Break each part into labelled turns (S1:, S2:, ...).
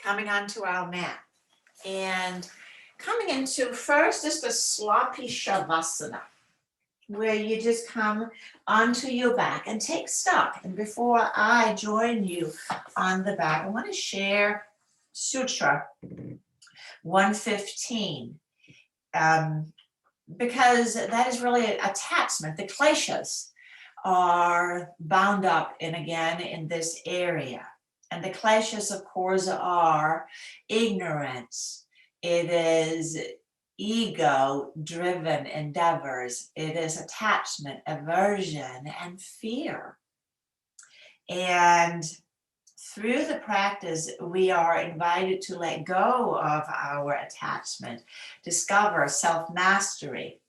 S1: coming onto our mat and coming into first is the sloppy shavasana, where you just come onto your back and take stock. And before I join you on the back, I want to share Sutra 115, because that is really attachment. The kleshas are bound up in this area. And the kleshas, of course, are ignorance. It is ego-driven endeavors. It is attachment, aversion, and fear. And through the practice, we are invited to let go of our attachment, discover self-mastery,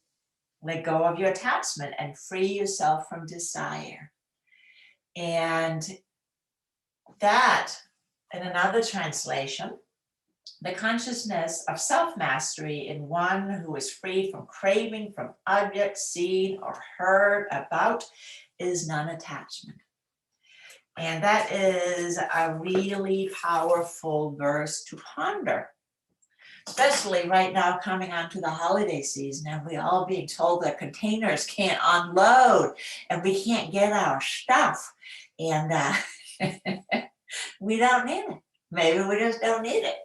S1: let go of your attachment and free yourself from desire. And that, in another translation, the consciousness of self-mastery in one who is free from craving from objects seen or heard about is non-attachment. And that is a really powerful verse to ponder, especially right now coming onto the holiday season and we all being told that containers can't unload and we can't get our stuff. And we don't need it. Maybe we just don't need it.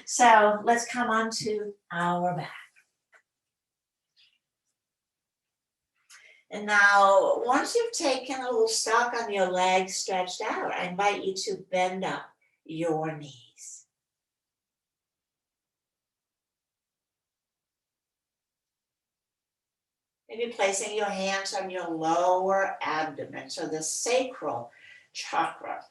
S1: So let's come on to our back. And now, once you've taken a little stock on your legs stretched out, I invite you to bend up your knees. Maybe placing your hands on your lower abdomen, so the sacral chakra.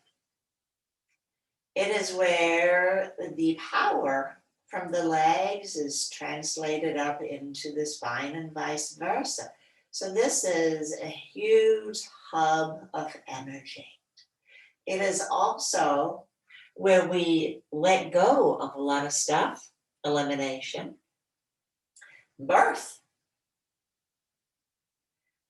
S1: It is where the power from the legs is translated up into the spine and vice versa. So this is a huge hub of energy. It is also where we let go of a lot of stuff, elimination, birth.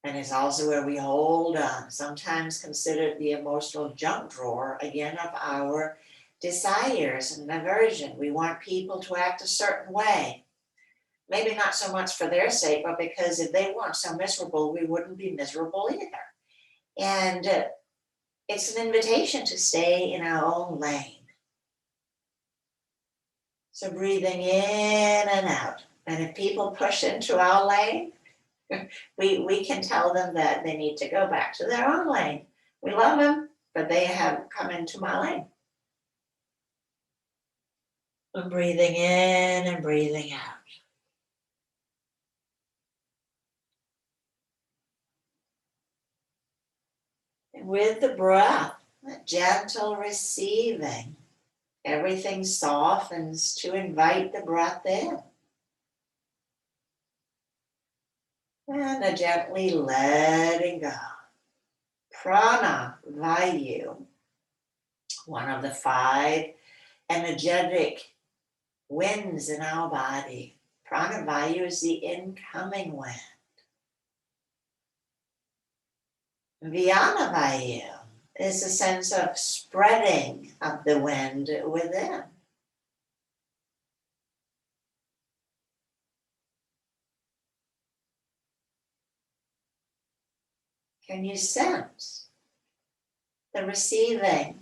S1: And it's also where we hold on, sometimes considered the emotional junk drawer, again, of our desires and aversion. We want people to act a certain way. Maybe not so much for their sake, but because if they weren't so miserable, we wouldn't be miserable either. And it's an invitation to stay in our own lane. So breathing in and out. And if people push into our lane, we can tell them that they need to go back to their own lane. We love them, but they have come into my lane. And breathing in and breathing out. And with the breath, a gentle receiving, everything softens to invite the breath in. And a gently letting go. Prana Vayu, one of the 5 energetic winds in our body. Prana Vayu is the incoming wind. Vyana Vayu is a sense of spreading of the wind within. Can you sense the receiving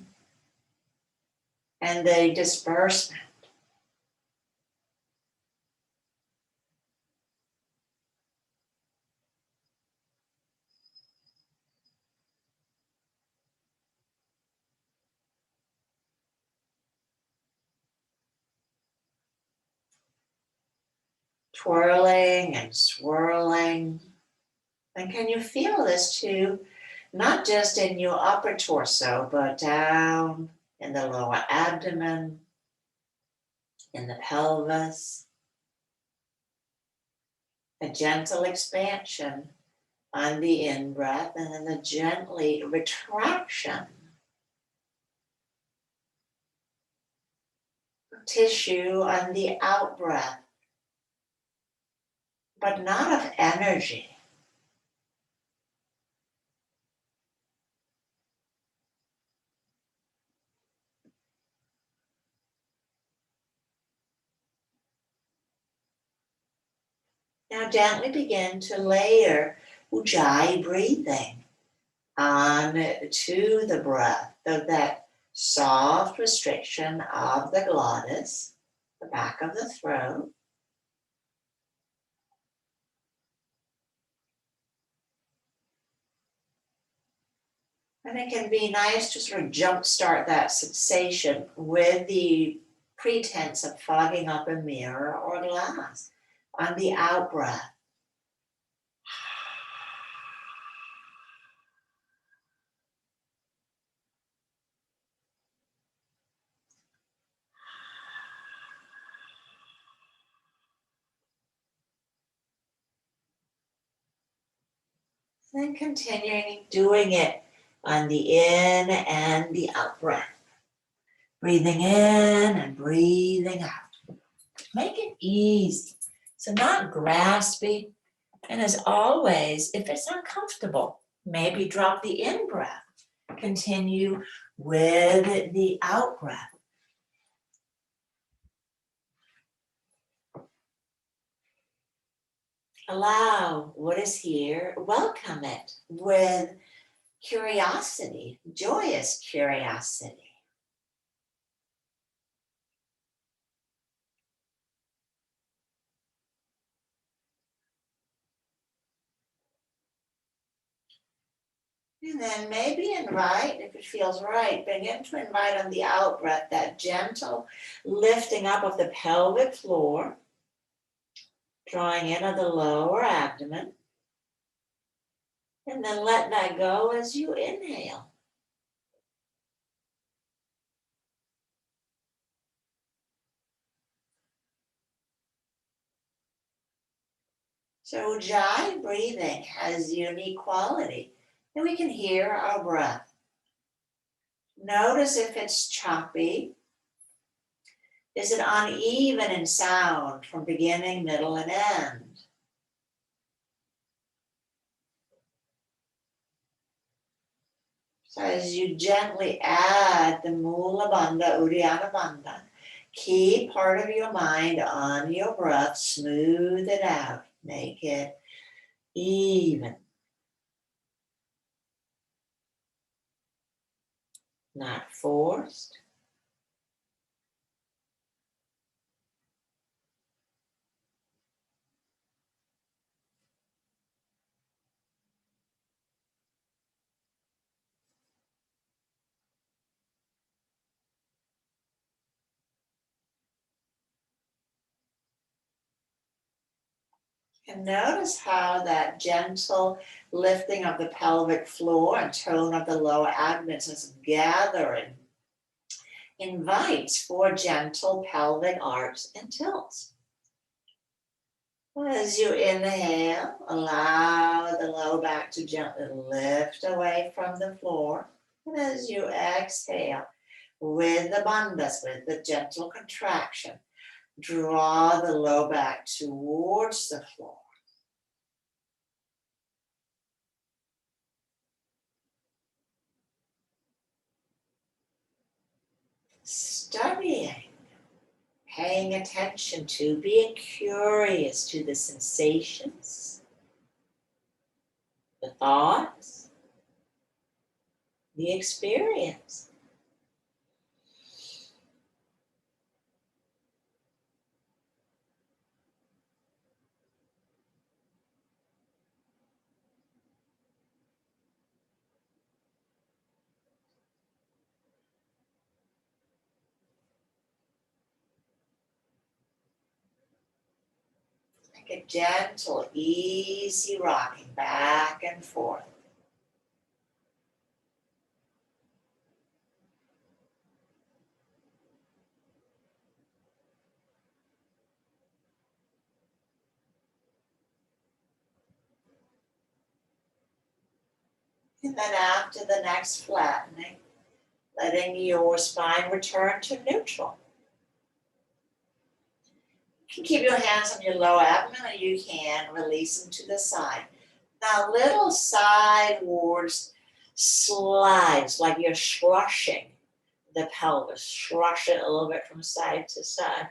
S1: and the disbursement? Twirling and swirling. And can you feel this too? Not just in your upper torso, but down in the lower abdomen, in the pelvis. A gentle expansion on the in-breath and then a gently retraction. Tissue on the out-breath, but not of energy. Now gently begin to layer Ujjayi breathing on to the breath, so that soft restriction of the glottis, the back of the throat. And it can be nice to sort of jumpstart that sensation with the pretense of fogging up a mirror or glass on the out breath. Then continuing doing it on the in and the out breath. Breathing in and breathing out. Make it easy. So not graspy. And as always, if it's uncomfortable, maybe drop the in breath. Continue with the out breath. Allow what is here, welcome it with curiosity, joyous curiosity. And then maybe invite, if it feels right, begin to invite on the out breath that gentle lifting up of the pelvic floor, drawing in of the lower abdomen, and then let that go as you inhale. So Ujjayi breathing has unique quality, and we can hear our breath. Notice if it's choppy. Is it uneven in sound from beginning, middle, and end? So as you gently add the Mula Bandha, Uddiyana Bandha, keep part of your mind on your breath, smooth it out, make it even. Not forced. And notice how that gentle lifting of the pelvic floor and tone of the lower abdomen is gathering invites for gentle pelvic arcs and tilts. As you inhale, allow the low back to gently lift away from the floor. And as you exhale, with the bandhas, with the gentle contraction, draw the low back towards the floor. Studying, paying attention to, being curious to the sensations, the thoughts, the experience. Like a gentle, easy rocking back and forth. And then after the next flattening, letting your spine return to neutral. You can keep your hands on your lower abdomen, or you can release them to the side. Now, little sidewards slides, like you're slushing the pelvis. Slush it a little bit from side to side.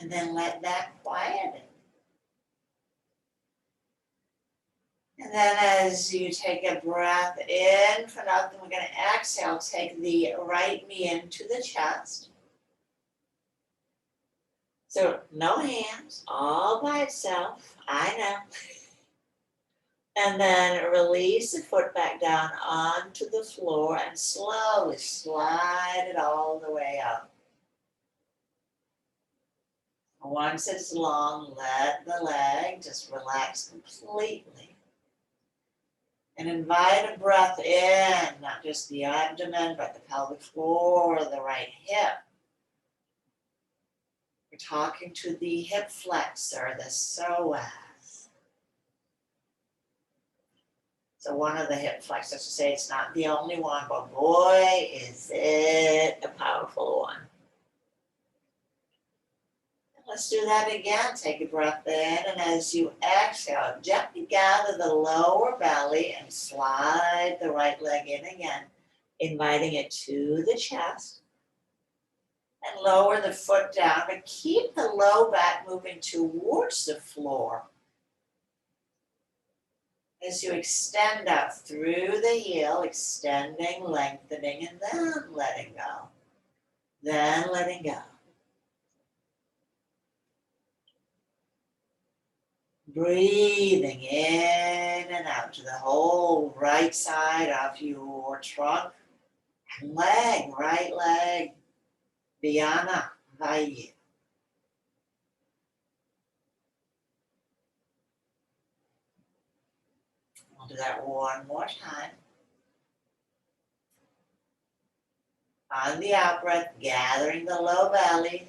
S1: And then let that quieten. And then as you take a breath in for nothing, we're going to exhale. Take the right knee into the chest. So no hands, all by itself. I know. And then release the foot back down onto the floor and slowly slide it all the way up. Once it's long, let the leg just relax completely. And invite a breath in, not just the abdomen, but the pelvic floor, the right hip. We're talking to the hip flexor, the psoas. So one of the hip flexors, to say it's not the only one, but boy, is it a powerful one. Let's do that again. Take a breath in, and as you exhale, gently gather the lower belly and slide the right leg in again, inviting it to the chest. And lower the foot down, but keep the low back moving towards the floor. As you extend out through the heel, extending, lengthening, and then letting go. Then letting go. Breathing in and out to the whole right side of your trunk and leg, right leg, Viana, Vayu. We'll do that one more time. On the out breath, gathering the low belly,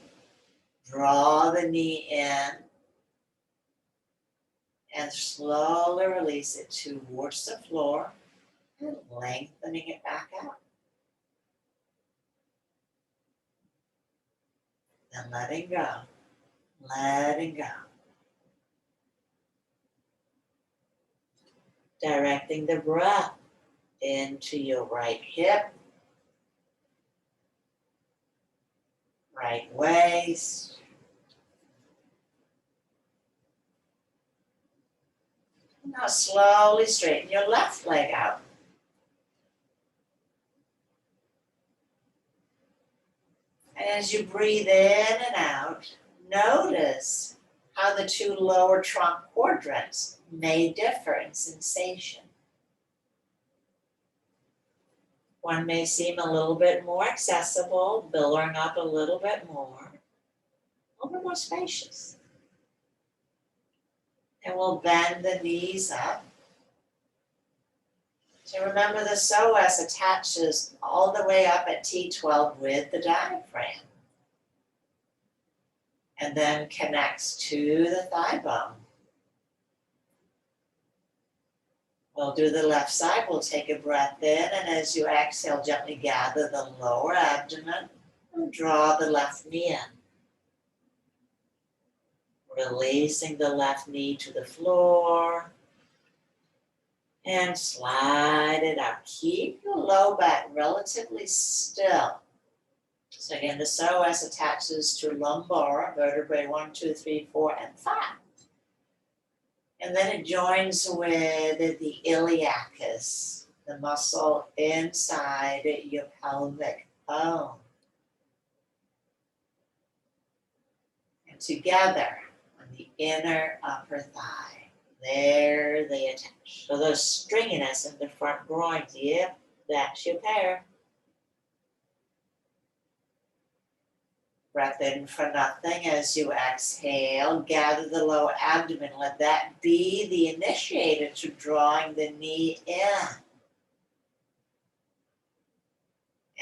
S1: draw the knee in, and slowly release it towards the floor and lengthening it back out. Then letting go, letting go. Directing the breath into your right hip, right waist, now slowly straighten your left leg out. And as you breathe in and out, notice how the two lower trunk quadrants may differ in sensation. One may seem a little bit more accessible, billowing up a little bit more spacious. And we'll bend the knees up. So remember, the psoas attaches all the way up at T12 with the diaphragm. And then connects to the thigh bone. We'll do the left side. We'll take a breath in, and as you exhale, gently gather the lower abdomen and draw the left knee in. Releasing the left knee to the floor and slide it out. Keep your low back relatively still. So again, the psoas attaches to lumbar, vertebrae 1, 2, 3, 4, and 5. And then it joins with the iliacus, the muscle inside your pelvic bone. And together on the inner upper thigh, there they attach. So those stringiness in the front groins, yep, that's your pair. Breath in for nothing as you exhale. Gather the lower abdomen. Let that be the initiator to drawing the knee in.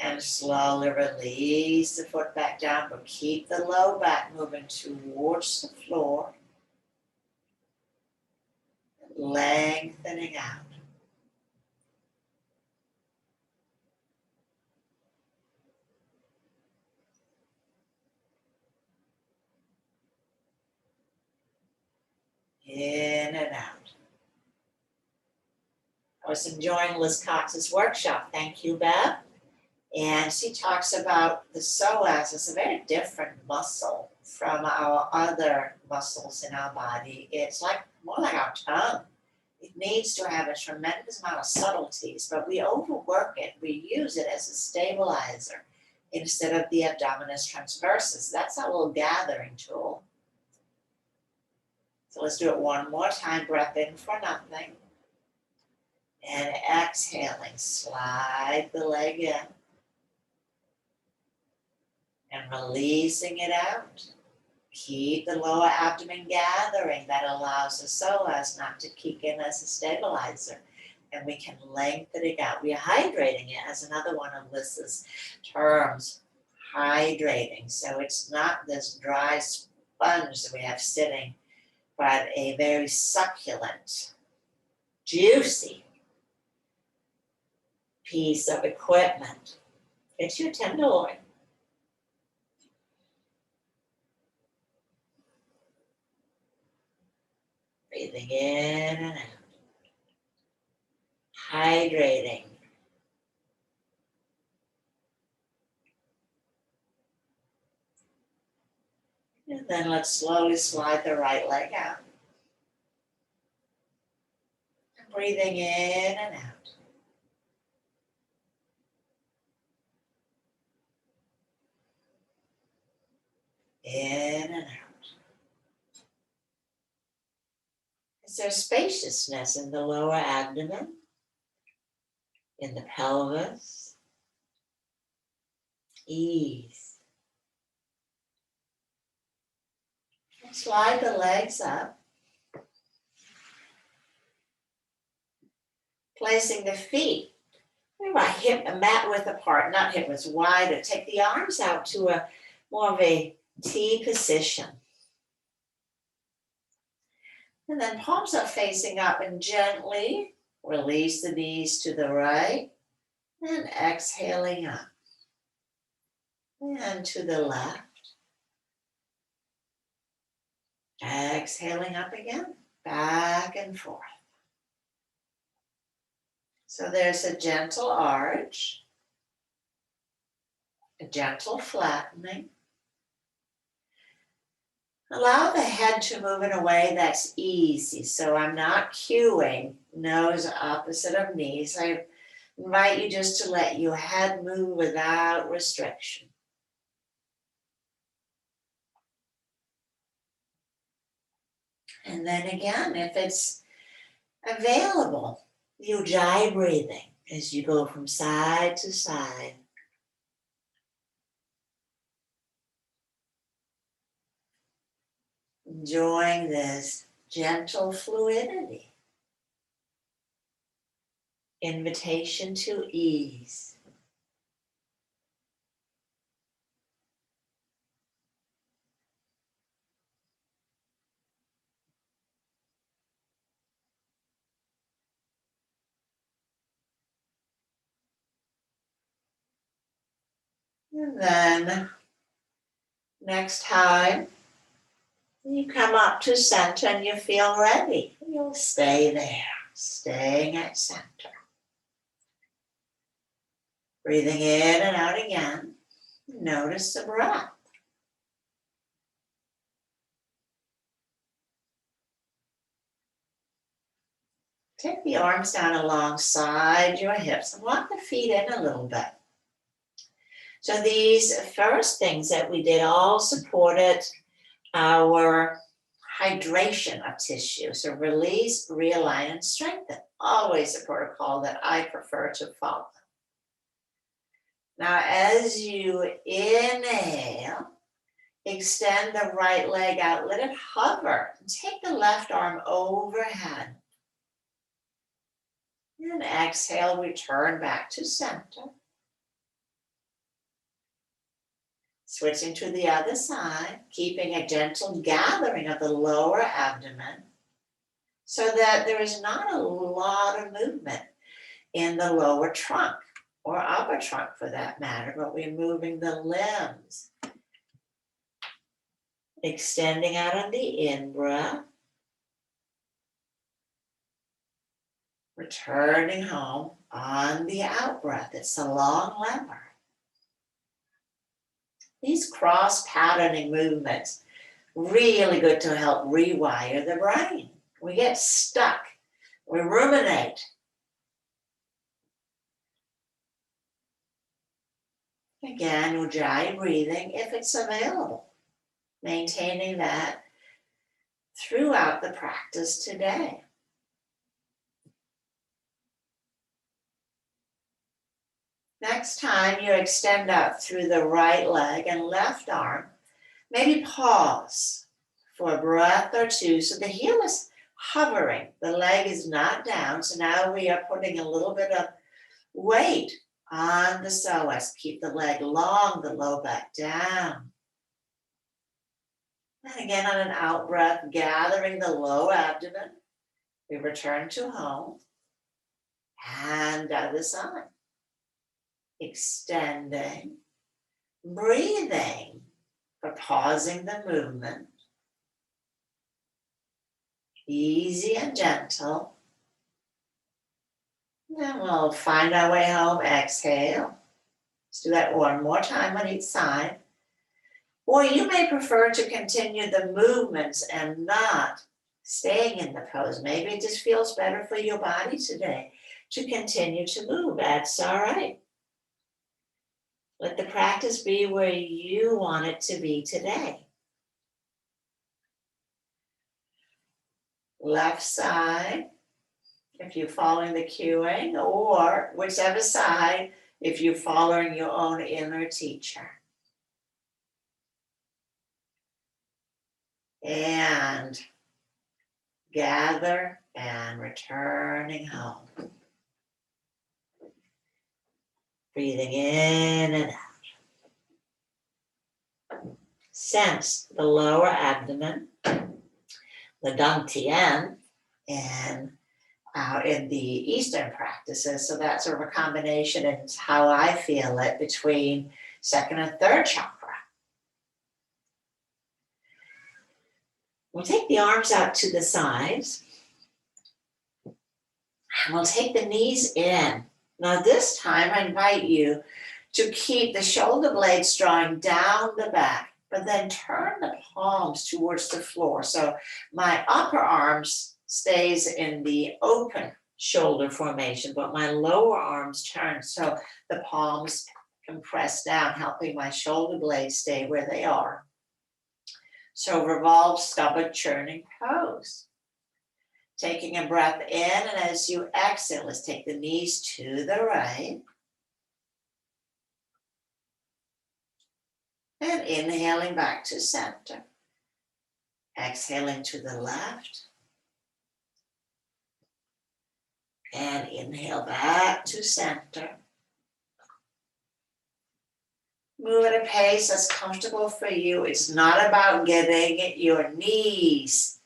S1: And slowly release the foot back down, but keep the low back moving towards the floor. Lengthening out. In and out. I was enjoying Liz Cox's workshop. Thank you, Bev. And she talks about the psoas as a very different muscle from our other muscles in our body. It's like more like our tongue. It needs to have a tremendous amount of subtleties, but we overwork it. We use it as a stabilizer instead of the abdominis transversus. That's our little gathering tool. So let's do it one more time. Breath in for nothing. And exhaling, slide the leg in. And releasing it out. Keep the lower abdomen gathering. That allows the psoas not to kick in as a stabilizer. And we can lengthen it out. We are hydrating it as another one of Liz's terms. Hydrating. So it's not this dry sponge that we have sitting, but a very succulent, juicy piece of equipment. It's your tenderloin. Breathing in and out. Hydrating. And then let's slowly slide the right leg out. And breathing in and out. In and out. Is there spaciousness in the lower abdomen? In the pelvis? Ease. Slide the legs up. Placing the feet hip and mat width apart, not hip width, wider. Take the arms out to a more of a T position. And then palms are facing up and gently release the knees to the right and exhaling up. And to the left. Exhaling up again, back and forth. So there's a gentle arch, a gentle flattening. Allow the head to move in a way that's easy. So I'm not cueing nose opposite of knees. I invite you just to let your head move without restriction. And then again, if it's available, ujjayi breathing as you go from side to side. Enjoying this gentle fluidity. Invitation to ease. And then next time you come up to center and you feel ready, you'll stay there, staying at center. Breathing in and out again. Notice the breath. Take the arms down alongside your hips and walk the feet in a little bit. So these first things that we did all supported our hydration of tissue. So release, realign, and strengthen. Always a protocol that I prefer to follow. Now, as you inhale, extend the right leg out. Let it hover. Take the left arm overhead. And exhale, return back to center. Switching to the other side, keeping a gentle gathering of the lower abdomen so that there is not a lot of movement in the lower trunk or upper trunk for that matter, but we're moving the limbs. Extending out on the in-breath. Returning home on the out-breath. It's a long lever. These cross-patterning movements, really good to help rewire the brain. We get stuck, we ruminate. Again, Ujjayi breathing if it's available, maintaining that throughout the practice today. Next time you extend out through the right leg and left arm, maybe pause for a breath or two so the heel is hovering. The leg is not down, so now we are putting a little bit of weight on the psoas. Keep the leg long, the low back down. And again on an out breath, gathering the low abdomen, we return to home. And other side. Extending, breathing for pausing the movement. Easy and gentle. Then we'll find our way home. Exhale. Let's do that one more time on each side. Or you may prefer to continue the movements and not staying in the pose. Maybe it just feels better for your body today to continue to move. That's all right. Let the practice be where you want it to be today. Left side, if you're following the cueing, or whichever side, if you're following your own inner teacher. And gather and returning home. Breathing in and out. Sense the lower abdomen, the dantian, and in the Eastern practices. So that's sort of a combination, and it's how I feel it, between second and third chakra. We'll take the arms out to the sides, and we'll take the knees in. Now this time I invite you to keep the shoulder blades drawing down the back, but then turn the palms towards the floor. So my upper arms stays in the open shoulder formation, but my lower arms turn. So the palms can press down, helping my shoulder blades stay where they are. So revolve stomach churning pose. Taking a breath in, and as you exhale, let's take the knees to the right. And inhaling back to center. Exhaling to the left. And inhale back to center. Move at a pace that's comfortable for you. It's not about getting your knees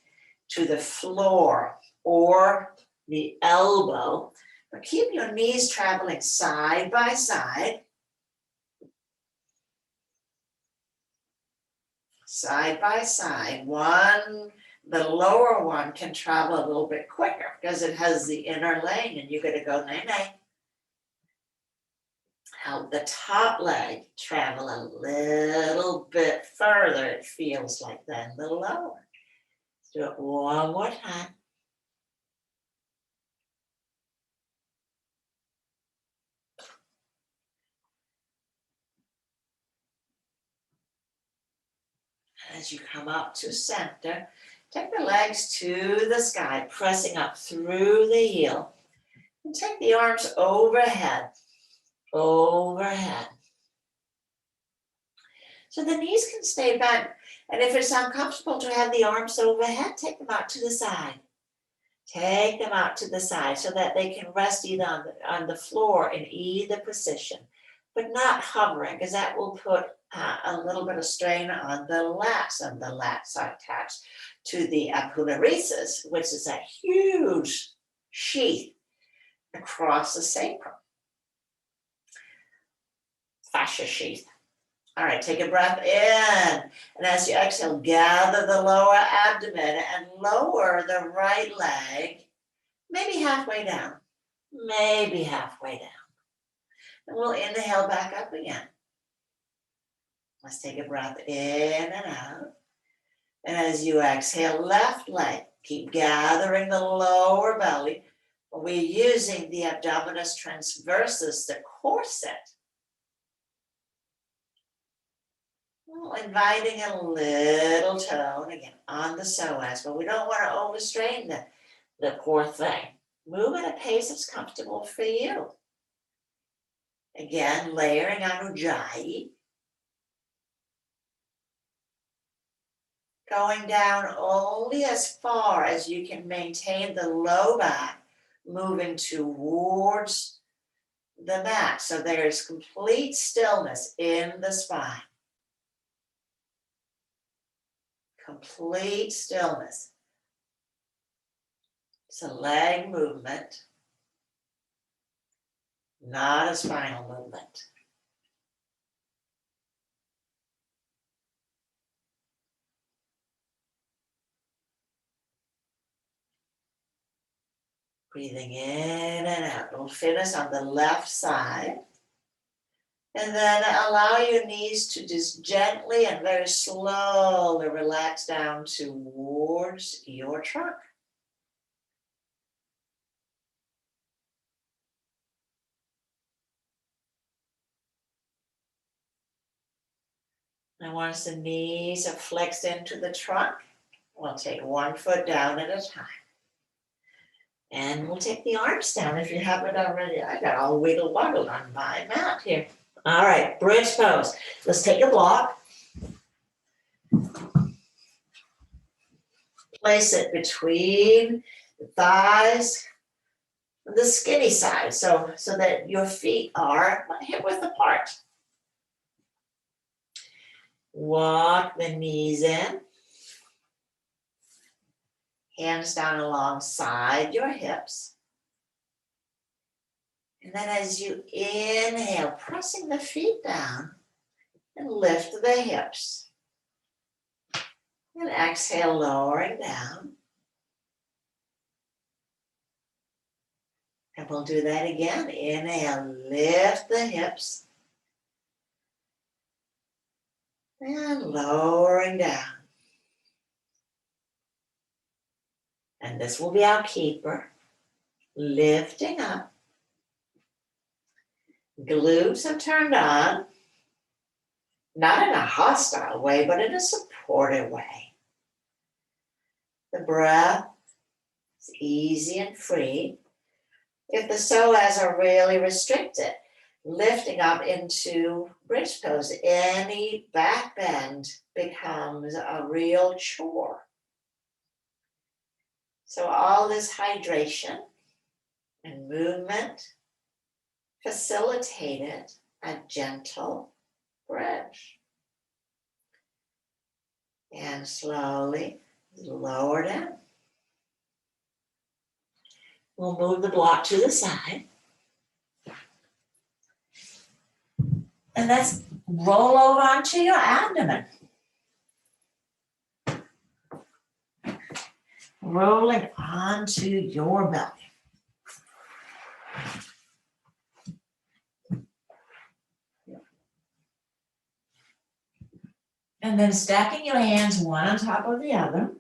S1: to the floor or the elbow, but keep your knees traveling side by side. Side by side. The lower one can travel a little bit quicker because it has the inner lane, and you're going to go nay-nay. Help the top leg travel a little bit further, it feels like, than the lower. Let's do it one more time. As you come up to center, take the legs to the sky, pressing up through the heel. And take the arms overhead. Overhead. So the knees can stay bent. And if it's uncomfortable to have the arms overhead, take them out to the side. Take them out to the side so that they can rest either on the floor in either position, but not hovering, because that will put a little bit of strain on the lats, and the lats are attached to the aponeuroses, which is a huge sheath across the sacrum. Fascia sheath. All right, take a breath in, and as you exhale, gather the lower abdomen and lower the right leg, maybe halfway down, maybe halfway down. And we'll inhale back up again. Let's take a breath in and out. And as you exhale, left leg, keep gathering the lower belly. We're using the abdominis transversus, the corset. Well, inviting a little tone, again, on the psoas, but we don't want to overstrain the core thing. Move at a pace that's comfortable for you. Again, layering on Ujjayi. Going down only as far as you can maintain the low back, moving towards the mat. So there's complete stillness in the spine. Complete stillness. It's a leg movement, not a spinal movement. Breathing in and out. We'll finish on the left side. And then allow your knees to just gently and very slowly relax down towards your trunk. And once the knees are flexed into the trunk, we'll take one foot down at a time. And we'll take the arms down if you haven't already. I got all wiggle waggled on my mat here. All right, bridge pose. Let's take a block. Place it between the thighs, the skinny side, so that your feet are hip width apart. Walk the knees in. Hands down alongside your hips. And then as you inhale, pressing the feet down and lift the hips. And exhale, lowering down. And we'll do that again. Inhale, lift the hips. And lowering down. And this will be our keeper. Lifting up. Glutes are turned on. Not in a hostile way, but in a supportive way. The breath is easy and free. If the psoas are really restricted, lifting up into bridge pose, any back bend becomes a real chore. So all this hydration and movement facilitated a gentle bridge. And slowly lower down. We'll move the block to the side. And let's roll over onto your abdomen. Rolling onto your belly. And then stacking your hands one on top of the other.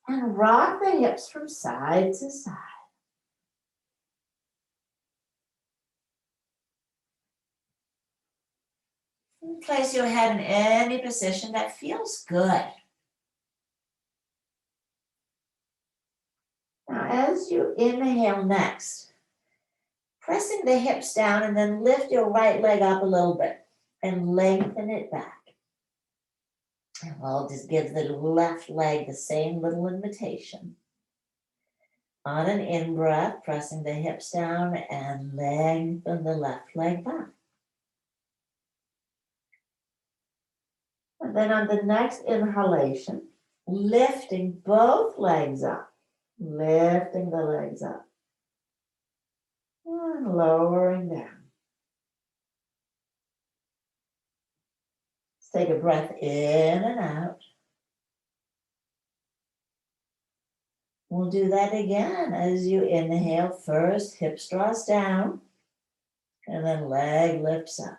S1: And rock the hips from side to side. And place your head in any position that feels good. Now, as you inhale next, pressing the hips down and then lift your right leg up a little bit and lengthen it back. And we'll just give the left leg the same little invitation. On an in-breath, pressing the hips down and lengthen the left leg back. And then on the next inhalation, lifting both legs up. Lifting the legs up. And lowering down. Let's take a breath in and out. We'll do that again as you inhale. First, hips draws down, and then leg lifts up.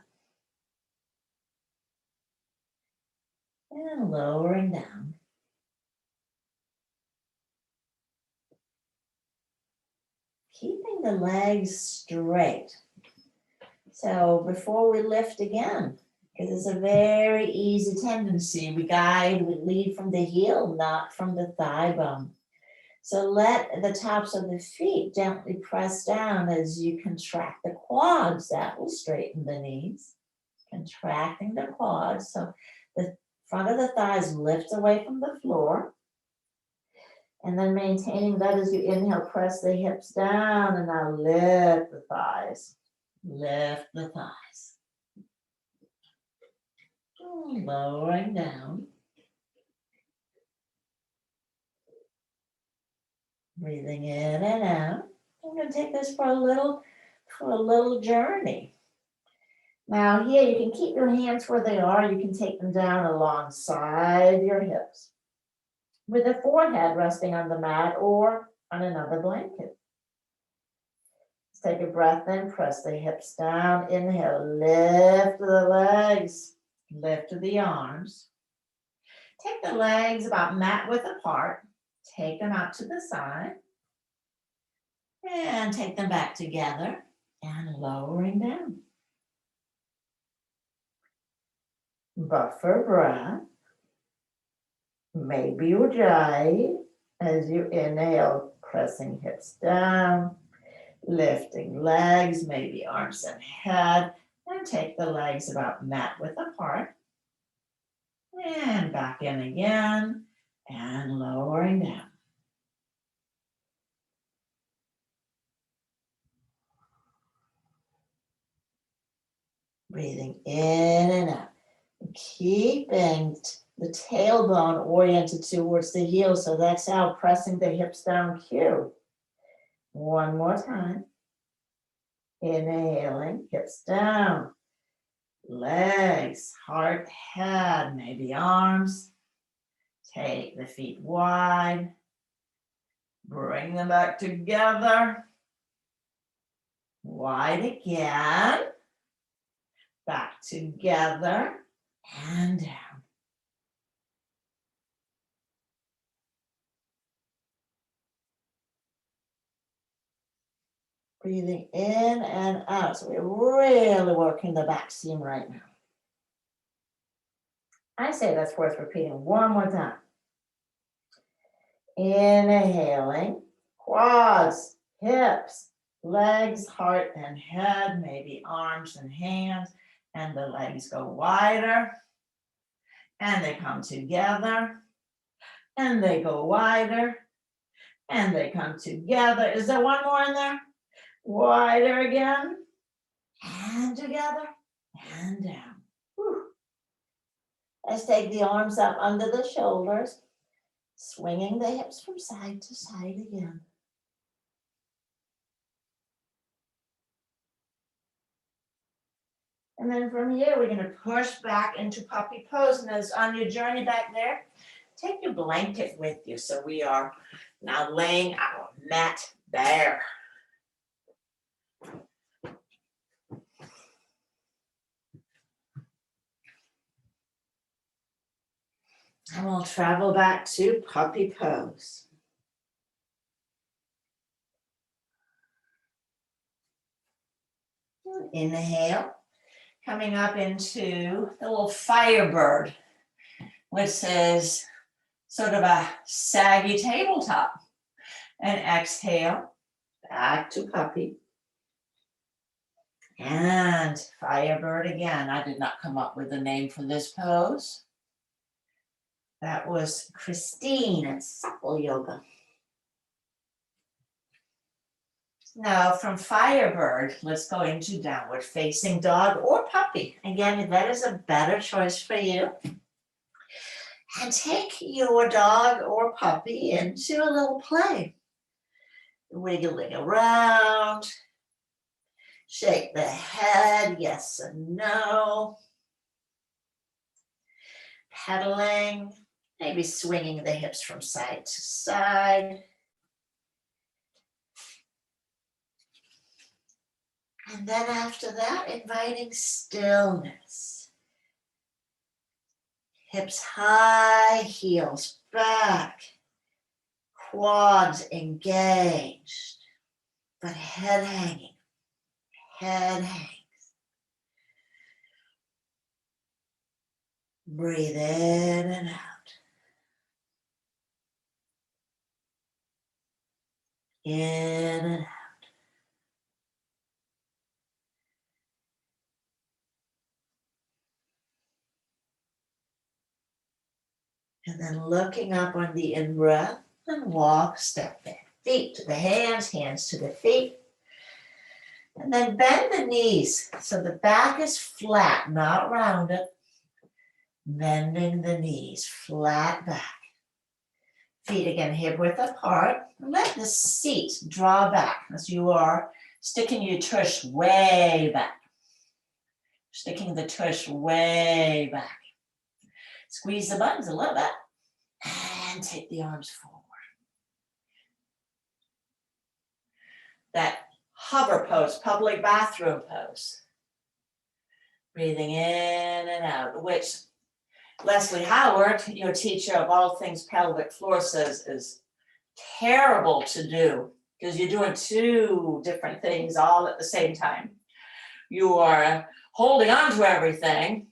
S1: And lowering down. Keeping the legs straight. So before we lift again, because it's a very easy tendency, we lead from the heel, not from the thigh bone. So let the tops of the feet gently press down as you contract the quads. That will straighten the knees. Contracting the quads. So the front of the thighs lift away from the floor. And then maintaining that as you inhale, press the hips down, and now lift the thighs. Lift the thighs. Lowering down. Breathing in and out. I'm going to take this for a little journey. Now here, you can keep your hands where they are. You can take them down alongside your hips, with the forehead resting on the mat or on another blanket. Let's take a breath in, press the hips down, inhale, lift the legs, lift the arms. Take the legs about mat width apart, take them out to the side, and take them back together, and lowering down. Buffer breath. Maybe ujjayi as you inhale, pressing hips down, lifting legs, maybe arms and head, and take the legs about mat width apart. And back in again, and lowering down. Breathing in and out. Keeping the tailbone oriented towards the heel, so that's how pressing the hips down cue. One more time. Inhaling, hips down. Legs, heart, head, maybe arms. Take the feet wide. Bring them back together. Wide again. Back together and down. Breathing in and out. So we're really working the back seam right now. I say that's worth repeating one more time. Inhaling, quads, hips, legs, heart, and head, maybe arms and hands, and the legs go wider, and they come together, and they go wider, and they come together. Is there one more in there? Wider again, and together, and down. Whew. Let's take the arms up under the shoulders, swinging the hips from side to side again. And then from here, we're going to push back into puppy pose. And as on your journey back there, take your blanket with you. So we are now laying our mat bare. And we'll travel back to puppy pose. Inhale, coming up into the little firebird, which is sort of a saggy tabletop. And exhale, back to puppy. And firebird again. I did not come up with a name for this pose. That was Christine at Sacral Yoga. Now from firebird, let's go into downward facing dog or puppy. Again, that is a better choice for you. And take your dog or puppy into a little play. Wiggling around. Shake the head, yes and no. Pedaling, maybe swinging the hips from side to side. And then after that, inviting stillness. Hips high, heels back, quads engaged, but head hanging, head hangs. Breathe in and out. In and out. And then looking up on the in-breath and walk, step back. Feet to the hands, hands to the feet. And then bend the knees so the back is flat, not rounded. Bending the knees, flat back. Feet again hip width apart. Let the seat draw back as you are sticking your tush way back. Sticking the tush way back. Squeeze the buttons a little bit and take the arms forward. That hover pose, public bathroom pose. Breathing in and out, which Leslie Howard, your teacher of all things pelvic floor, says is terrible to do because you're doing two different things all at the same time. You are holding on to everything,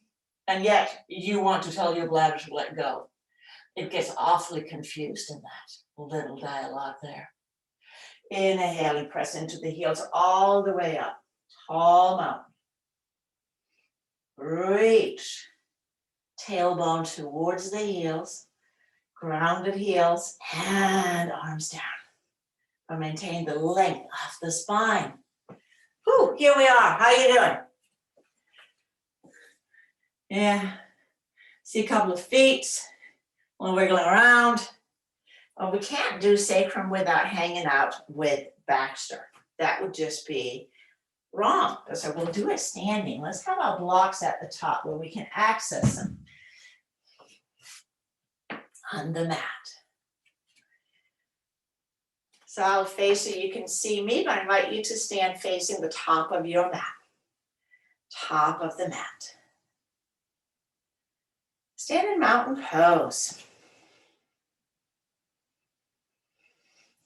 S1: and yet you want to tell your bladder to let go. It gets awfully confused in that little dialogue there. Inhale and press into the heels all the way up. Tall mountain. Reach. Tailbone towards the heels. Grounded heels and arms down. But maintain the length of the spine. Whew, here we are. How you doing? Yeah. See a couple of feet. One wiggling around. Well, we can't do sacrum without hanging out with Baxter. That would just be wrong. So we'll do it standing. Let's have our blocks at the top where we can access them on the mat. So I'll face you. You can see me, but I invite you to stand facing the top of your mat. Top of the mat. Stand in mountain pose.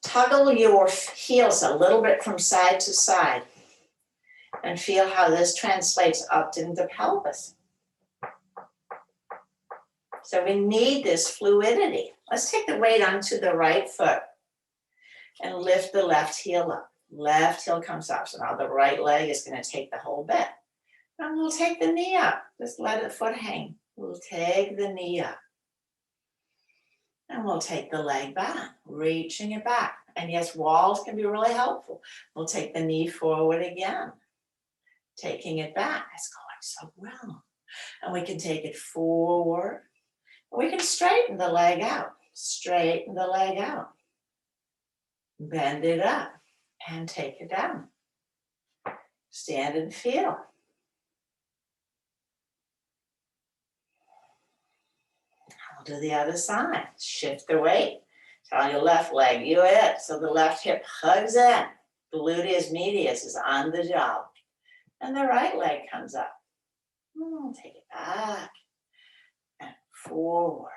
S1: Toggle your heels a little bit from side to side and feel how this translates up into the pelvis. So we need this fluidity. Let's take the weight onto the right foot and lift the left heel up. Left heel comes up. So now the right leg is going to take the whole bit. And we'll take the knee up. Just let the foot hang. We'll take the knee up. And we'll take the leg back, reaching it back. And yes, walls can be really helpful. We'll take the knee forward again, taking it back. It's going so well. And we can take it forward. We can straighten the leg out, straighten the leg out. Bend it up and take it down. Stand and feel. We'll do the other side. Shift the weight. Tell your left leg, you it. So the left hip hugs in. Gluteus medius is on the job. And the right leg comes up. Take it back and forward.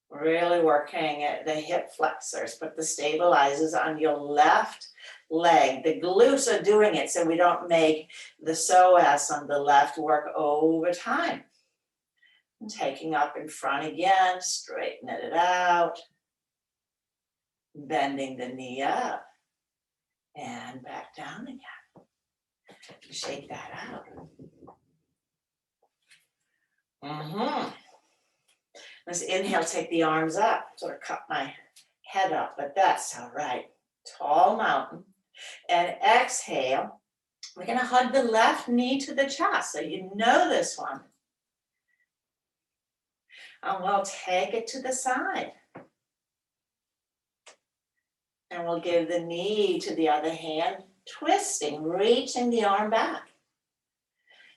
S1: Really working at the hip flexors, but the stabilizers on your left leg. The glutes are doing it so we don't make the psoas on the left work over time. And taking up in front again, straightening it out. Bending the knee up and back down again. Shake that out. Let's inhale, take the arms up. Sort of cut my head up, but that's all right. Tall mountain. And exhale. We're going to hug the left knee to the chest. So you know this one. And we'll take it to the side. And we'll give the knee to the other hand, twisting, reaching the arm back.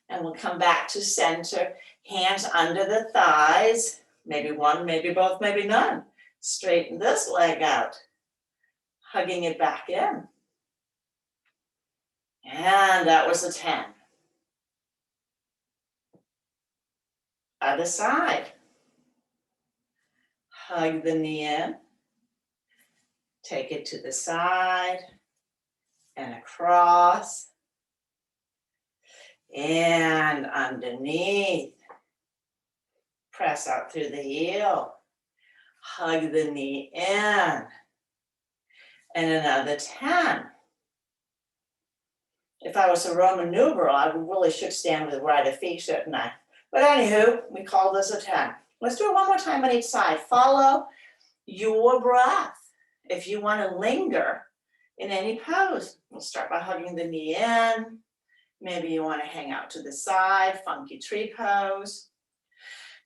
S1: And we'll come back to center, hands under the thighs. Maybe one, maybe both, maybe none. Straighten this leg out, hugging it back in. And that was a 10. Other side. Hug the knee in. Take it to the side and across and underneath. Press out through the heel. Hug the knee in. And another 10. If I was a Roman numeral, I really should stand with right feet, shouldn't I? But anywho, we call this a 10. Let's do it one more time on each side. Follow your breath. If you want to linger in any pose, we'll start by hugging the knee in. Maybe you want to hang out to the side, funky tree pose.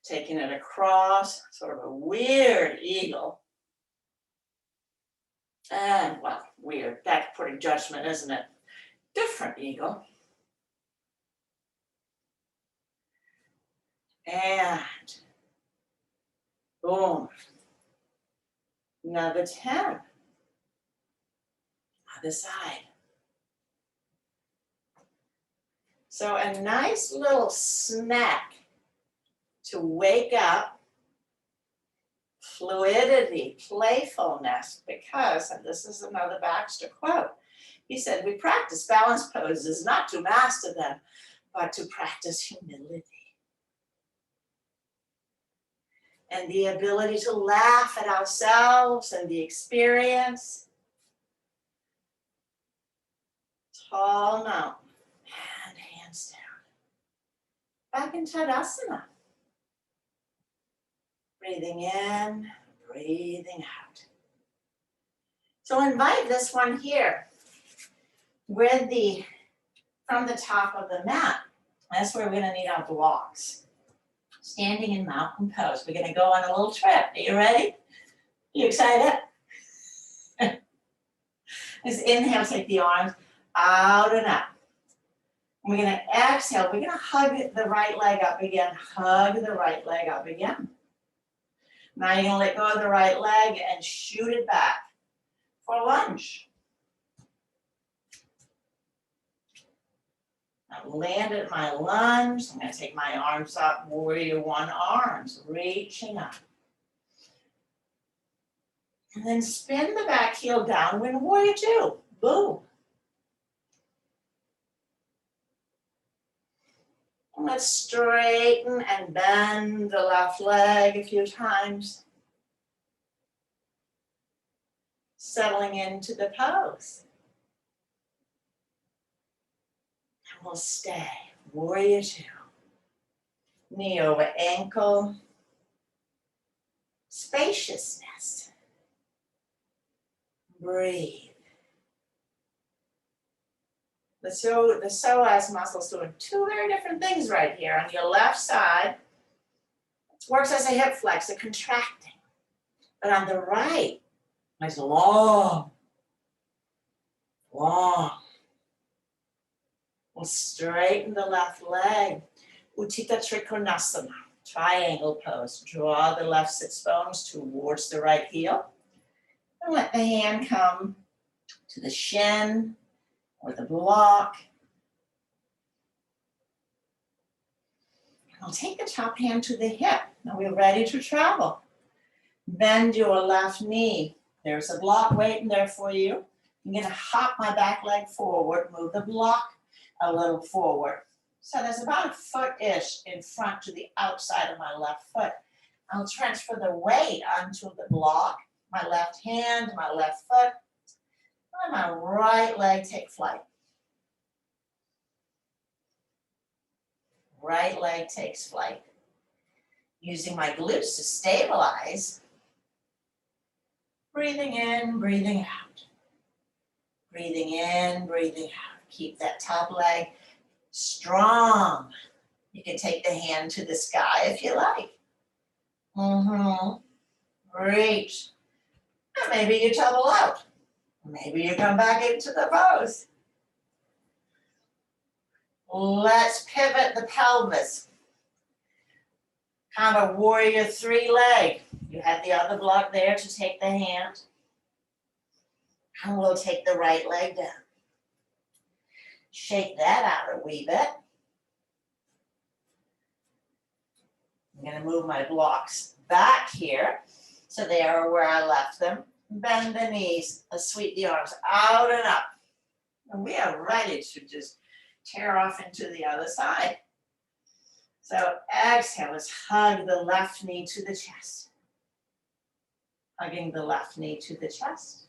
S1: Taking it across, sort of a weird eagle. And, well, weird, that's putting judgment, isn't it? Different eagle. And, boom. Another 10. Other side. So a nice little snack to wake up, fluidity, playfulness, because, and this is another Baxter quote, he said, we practice balance poses not to master them, but to practice humility. And the ability to laugh at ourselves and the experience. Tall mountain, and hands down. Back in Tadasana. Breathing in, breathing out. So invite this one here from the top of the mat. That's where we're going to need our blocks. Standing in mountain pose. We're going to go on a little trip. Are you ready? You excited? Just inhale, take the arms out and up. We're going to exhale. We're going to hug the right leg up again. Hug the right leg up again. Now you're going to let go of the right leg and shoot it back for a lunge. I've landed my lunge. I'm going to take my arms up, warrior one arms, reaching up. And then spin the back heel downward, warrior two. Boom. And let's straighten and bend the left leg a few times. Settling into the pose. And we'll stay. Warrior two. Knee over ankle. Spaciousness. Breathe. The psoas muscle's doing two very different things right here. On your left side, it works as a hip flexor, contracting. But on the right, it's long, long. We'll straighten the left leg. Utthita Trikonasana, triangle pose. Draw the left sits bones towards the right heel. And let the hand come to the shin or the block. I'll take the top hand to the hip. Now we're ready to travel. Bend your left knee. There's a block waiting there for you. I'm going to hop my back leg forward, move the block a little forward. So there's about a foot-ish in front to the outside of my left foot. I'll transfer the weight onto the block, my left hand, my left foot, and my right leg take flight. Right leg takes flight. Using my glutes to stabilize. Breathing in, breathing out. Breathing in, breathing out. Keep that top leg strong. You can take the hand to the sky if you like. Reach. And maybe you tumble out. Maybe you come back into the pose. Let's pivot the pelvis. Kind of warrior three leg. You have the other block there to take the hand. And we'll take the right leg down. Shake that out a wee bit. I'm going to move my blocks back here so they are where I left them. Bend the knees, sweep the arms out and up. And we are ready to just tear off into the other side. So exhale, let's hug the left knee to the chest. Hugging the left knee to the chest.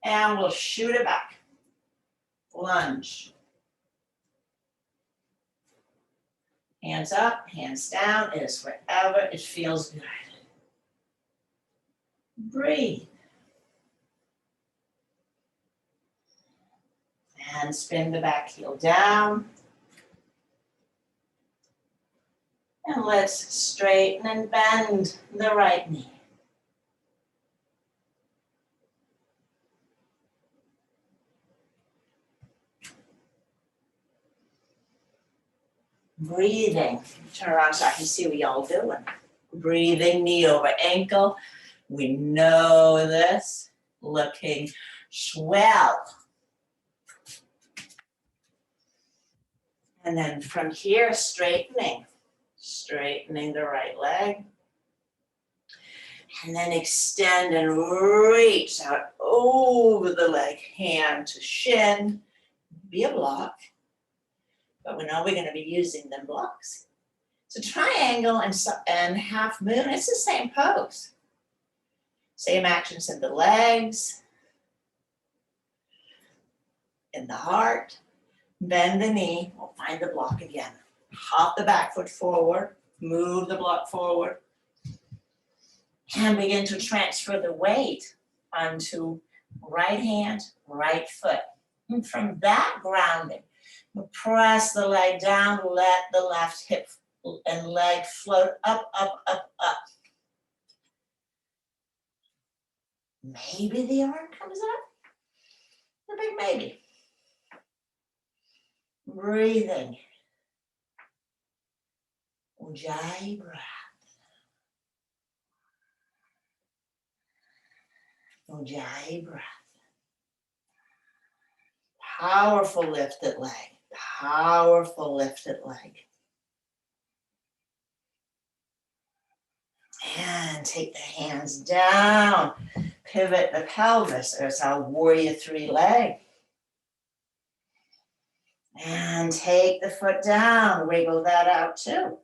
S1: And we'll shoot it back. Lunge. Hands up, hands down. It is wherever it feels good. Breathe. And spin the back heel down. And let's straighten and bend the right knee. Breathing. Turn around so I can see what y'all doing. Breathing, knee over ankle. We know this. Looking swell. And then from here, straightening. Straightening the right leg. And then extend and reach out over the leg. Hand to shin. Be a block. But we know we're going to be using them blocks. So triangle and half moon, it's the same pose. Same actions in the legs, in the heart. Bend the knee, we'll find the block again. Hop the back foot forward, move the block forward. And begin to transfer the weight onto right hand, right foot. And from that grounding, press the leg down, let the left hip and leg float up, up, up, up. Maybe the arm comes up. A big maybe. Breathing. Ujjayi breath. Ujjayi breath. Powerful lifted leg. Powerful lifted leg. And take the hands down. Pivot the pelvis. There's our warrior three leg. And take the foot down. Wiggle that out too.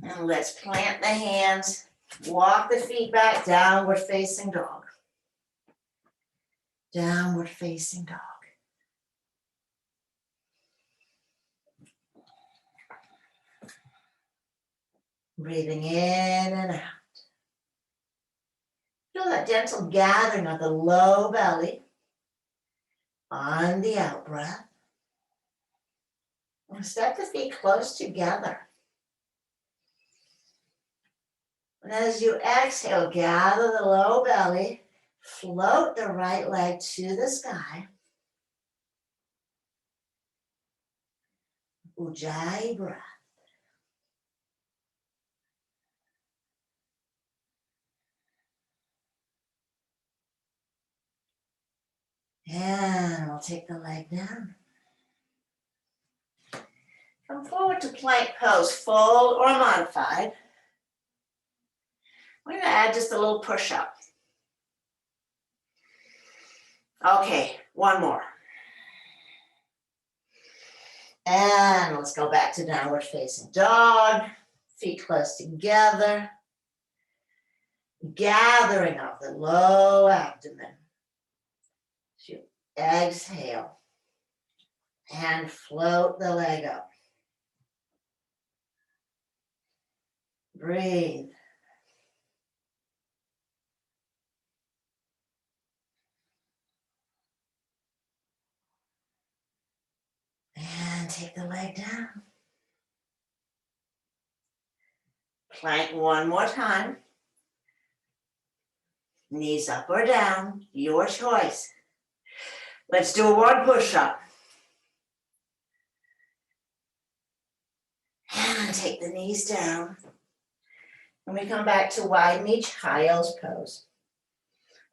S1: And let's plant the hands. Walk the feet back. Downward facing dog. Downward facing dog. Breathing in and out. Feel that gentle gathering of the low belly on the out breath. And step the feet close together. And as you exhale, gather the low belly, float the right leg to the sky. Ujjayi breath. And we'll take the leg down. Come forward to plank pose, full or modified. We're going to add just a little push-up. Okay, one more. And let's go back to downward facing dog. Feet close together. Gathering of the low abdomen. So you exhale and float the leg up. Breathe. And take the leg down. Plank one more time. Knees up or down, your choice. Let's do one push-up. And take the knees down. And we come back to wide knee child's pose.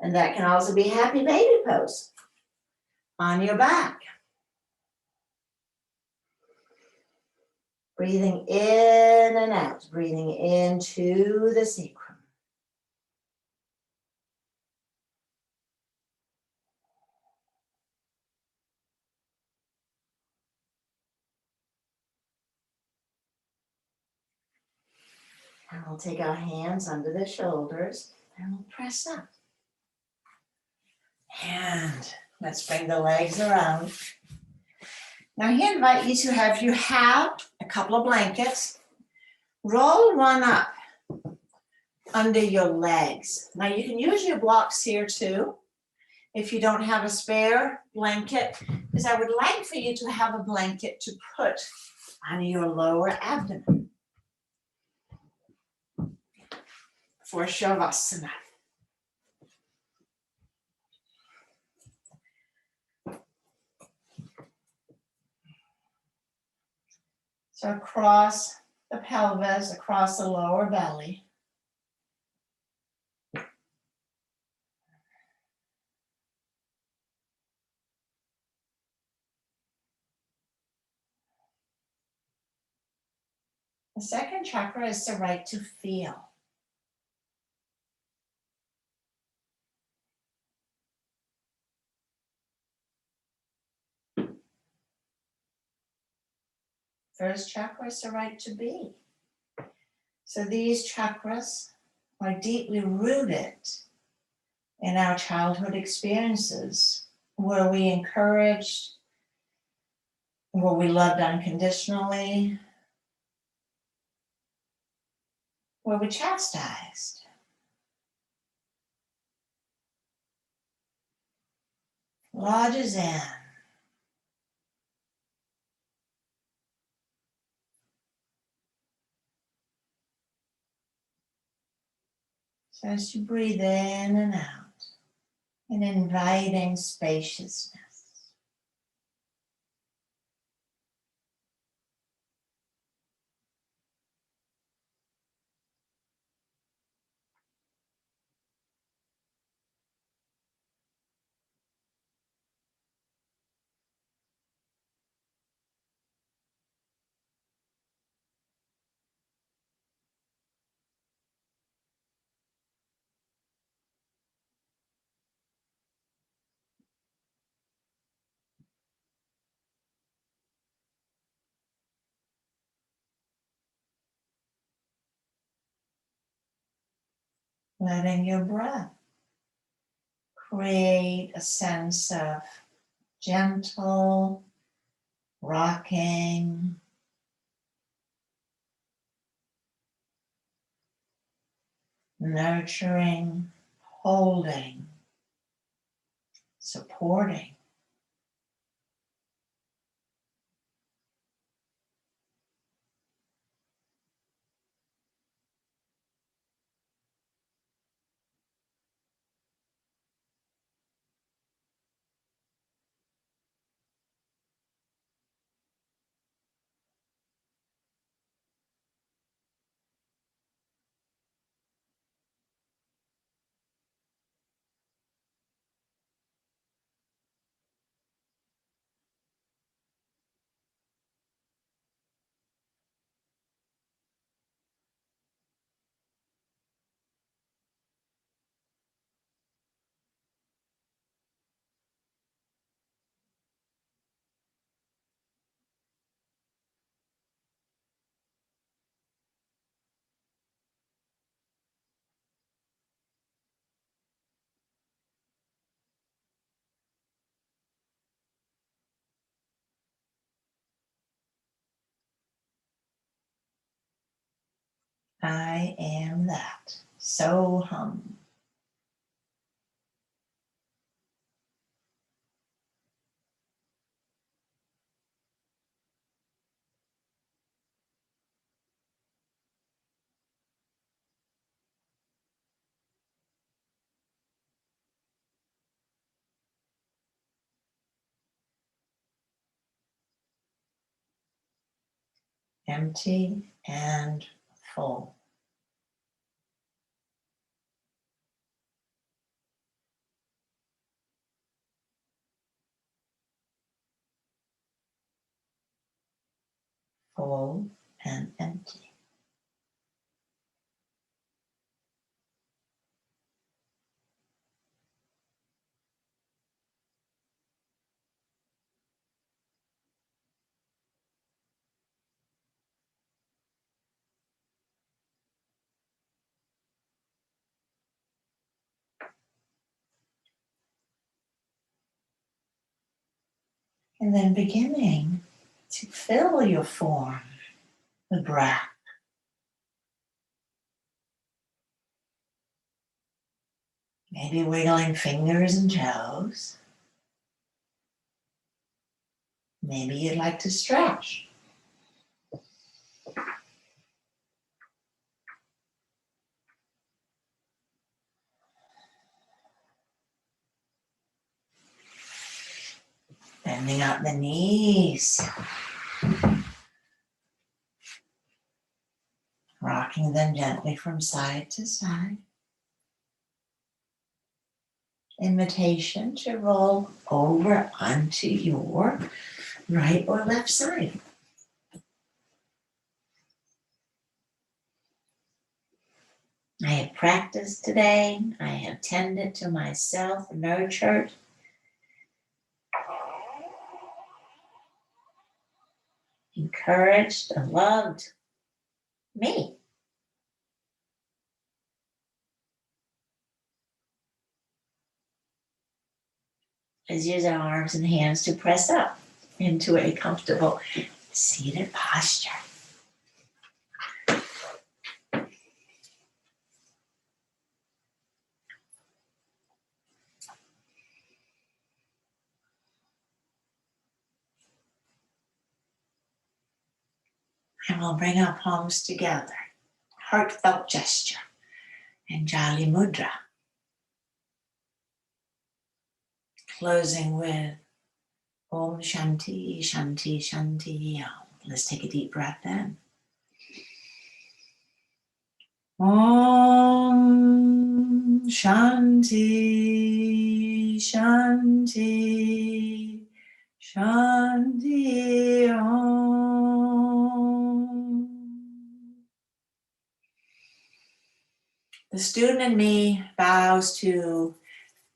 S1: And that can also be happy baby pose on your back. Breathing in and out, breathing into the sacrum. And we'll take our hands under the shoulders and we'll press up. And let's bring the legs around. Now I invite you to have, if you have a couple of blankets, roll one up under your legs. Now you can use your blocks here too, if you don't have a spare blanket, because I would like for you to have a blanket to put on your lower abdomen for Shavasana. So across the pelvis, across the lower belly. The second chakra is the right to feel. First chakra is the right to be. So these chakras are deeply rooted in our childhood experiences, where we encouraged, where we loved unconditionally, where we chastised. Lodges in. So as you breathe in and out, an inviting spaciousness. Letting your breath create a sense of gentle rocking, nurturing, holding, supporting. I am that. So hum. Empty and full. Full and empty. And then beginning to fill your form with breath. Maybe wiggling fingers and toes. Maybe you'd like to stretch. Bending out the knees. Rocking them gently from side to side. Invitation to roll over onto your right or left side. I have practiced today. I have tended to myself, nurtured. Encouraged and loved me. Let's use our arms and hands to press up into a comfortable seated posture. And we'll bring our palms together. Heartfelt gesture. Anjali Mudra. Closing with Om Shanti, Shanti, Shanti. Let's take a deep breath in. Om Shanti, Shanti, Shanti Om. The student in me bows to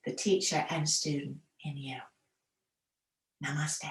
S1: the teacher and student in you. Namaste.